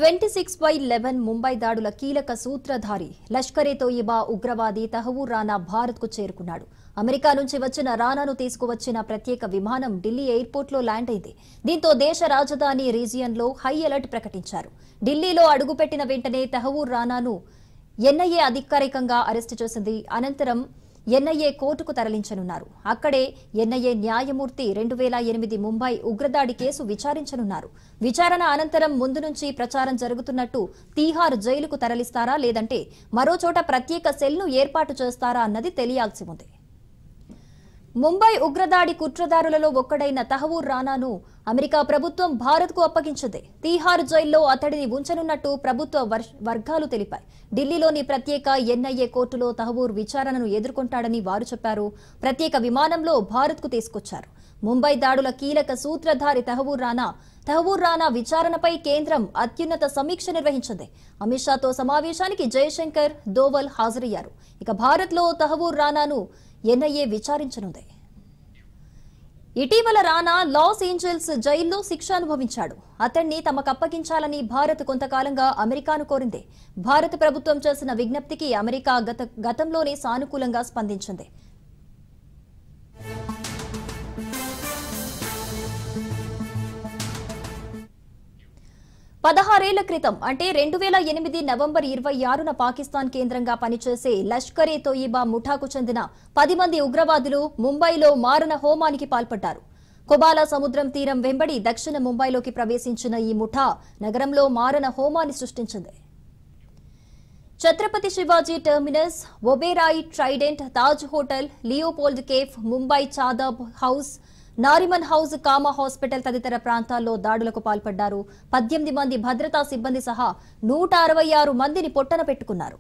26/11 ముంబై దాడుల కీలక సూత్రధారి లష్కర్-ఎ-తోయిబా ఉగ్రవాది తహవూర్ రానా భారత్కు చేరుకున్నాడు. అమెరికా నుంచి వచ్చిన రానాను తీసుకువచ్చిన ప్రత్యేక విమానం ఢిల్లీ ఎయిర్పోర్ట్లో ల్యాండ్ అయింది. దీంతో దేశ రాజధాని రీజియన్లో హై అలర్ట్ ప్రకటించారు. ఢిల్లీలో అడుగుపెట్టిన వెంటనే తహవూర్ రానాను ఎన్ఐఏ అధికారికంగా అరెస్టు చేసింది. అనంతరం ఎన్ఐఏ కోర్టుకు తరలించనున్నారు. అక్కడే ఎన్ఐఏ న్యాయమూర్తి 2008 ముంబై ఉగ్రదాడి కేసు విచారించనున్నారు. విచారణ అనంతరం ముందు నుంచి ప్రచారం జరుగుతున్నట్టు తీహార్ జైలుకు తరలిస్తారా లేదంటే మరోచోట ప్రత్యేక సెల్ను ఏర్పాటు చేస్తారా అన్నది తెలియాల్సి ఉంది. ముంబై ఉగ్రదాడి కుట్రదారులలో ఒక్కడైన తహవూర్ రానాను అమెరికా ప్రభుత్వం భారత్కు అప్పగించింది. తీహార్ జైల్లో అతడిని ఉంచనున్నట్టు ప్రభుత్వ వర్గాలు తెలిపాయి. ఢిల్లీలోని ప్రత్యేక ఎన్ఐఏ కోర్టులో తహవూర్ విచారణను ఎదుర్కొంటాడని వారు చెప్పారు. ప్రత్యేక విమానంలో భారత్కు తీసుకొచ్చారు. ముంబై దాడుల కీలక సూత్రధారి తహవూర్ రానా విచారణపై కేంద్రం అత్యున్నత సమీక్ష నిర్వహించింది. అమిత్ షాతో సమావేశానికి జయశంకర్, దోవల్ హాజరయ్యారు. ఇక భారత్లో తహవూర్ రానాను ఎన్ఐఏ విచారించనుంది. ఇటీవల రానా లాస్ ఏంజల్స్ జైల్లో శిక్ష అనుభవించాడు. అతన్ని తమకప్పగించాలని భారత్ కొంతకాలంగా అమెరికాను కోరింది. భారత ప్రభుత్వం చేసిన విజ్ఞప్తికి అమెరికా గతంలోనే సానుకూలంగా స్పందించింది. పదహారేళ్ల క్రితం అంటే 2008 నవంబర్ 26న పాకిస్తాన్ కేంద్రంగా పనిచేసే లష్కర్-ఎ-తోయిబా ముఠాకు చెందిన 10 మంది ఉగ్రవాదులు ముంబైలో మారణ హోమానికి పాల్పడ్డారు. కొబాలా సముద్రం తీరం వెంబడి దక్షిణ ముంబైలోకి ప్రవేశించిన ఈ ముఠా నగరంలో మారణ హోమాన్ని సృష్టించింది. Chhatrapati Shivaji terminus, Oberoi Trident, Taj hotel, Leopold cafe, Mumbai చాదాబ్ house, Nariman house, Cama hospital తదితర ప్రాంతాల్లో దాడులకు పాల్పడ్డారు. 18 మంది భద్రతా సిబ్బంది సహా 166 మందిని పొట్టన పెట్టుకున్నారు.